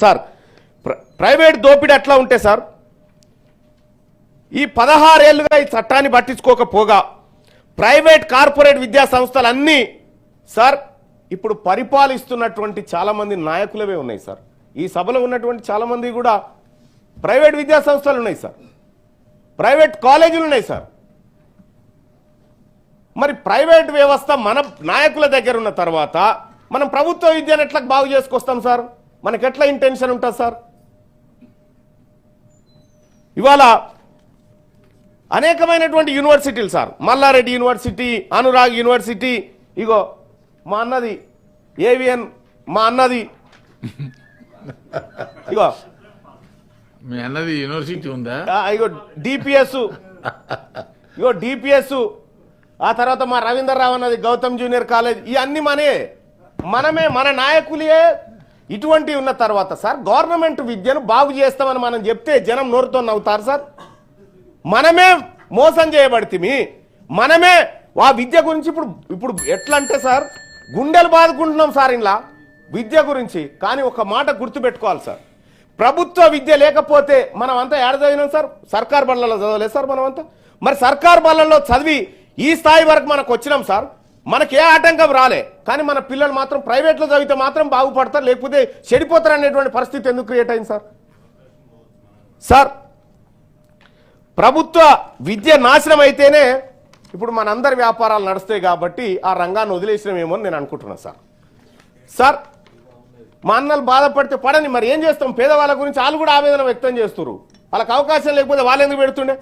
Sir private దోపిడీ ఎట్లా ఉంటే సార్ ఈ 16 ఏళ్లుగా ఈ చట్టాన్ని పట్టించుకోకపోగా ప్రైవేట్ కార్పొరేట్ విద్యా సంస్థలన్నీ సార్ ఇప్పుడు పరిపాలిస్తున్నటువంటి చాలా మంది నాయకులవే ఉన్నాయి సార్. ఈ సభలో ఉన్నటువంటి చాలా మంది కూడా ప్రైవేట్ విద్యా సంస్థలు ఉన్నాయి సార్, ప్రైవేట్ కాలేజీలు ఉన్నాయి సార్. మరి ప్రైవేట్ వ్యవస్థ మన నాయకుల దగ్గర ఉన్న తర్వాత మనం ప్రభుత్వ విద్యను ఎట్లా బాగు చేసుకొస్తాం సార్? మనకి ఎట్లా ఇంటెన్షన్ ఉంటుంది సార్? ఇవాళ అనేకమైనటువంటి యూనివర్సిటీలు sir, Malla Reddy university, Anurag university, ఇగో మా అన్నది ఏవిఎన్, మా అన్నది ఇగో మీ అన్నది యూనివర్సిటీ ఉందా, ఇగో డిపిఎస్, ఇగో డిపిఎస్, ఆ తర్వాత మా రవీందర్ రావు అన్నది గౌతమ్ జూనియర్ కాలేజ్. ఇవన్నీ మనమే మన నాయకులే ఇటువంటివి ఉన్న తర్వాత సార్ గవర్నమెంట్ విద్యను బాగు చేస్తామని మనం చెప్తే జనం నోరుతో నవ్వుతారు సార్. మనమే మోసం చేయబడితే మనమే ఆ విద్య గురించి ఇప్పుడు ఎట్లా అంటే సార్ గుండెలు బాదుకుంటున్నాం సార్ ఇలా విద్య గురించి. కానీ ఒక మాట గుర్తుపెట్టుకోవాలి సార్, ప్రభుత్వ విద్య లేకపోతే మనం అంతా ఏడ చదివినాం సార్? సర్కార్ బళ్ళలో చదవలేదు సార్ మనం అంతా. మరి సర్కార్ బళ్ళల్లో చదివి ఈ స్థాయి వరకు మనకు వచ్చినాం సార్, మనకే ఆటంకం రాలే. కానీ మన పిల్లలు మాత్రం ప్రైవేట్లో చదివితే మాత్రం బాగుపడతారు, లేకపోతే చెడిపోతారు అనేటువంటి పరిస్థితి ఎందుకు క్రియేట్ అయింది సార్? సార్ ప్రభుత్వ విద్య నాశనం అయితేనే ఇప్పుడు మనందరి వ్యాపారాలు నడుస్తాయి కాబట్టి ఆ రంగాన్ని వదిలేసినామేమో అని నేను అనుకుంటున్నాను సార్. సార్ మా అన్నలు బాధపడితే పడని, మరి ఏం చేస్తాం? పేదవాళ్ళ గురించి వాళ్ళు కూడా ఆవేదన వ్యక్తం చేస్తున్నారు. వాళ్ళకి అవకాశం లేకపోతే వాళ్ళు ఎందుకు పెడుతుండే?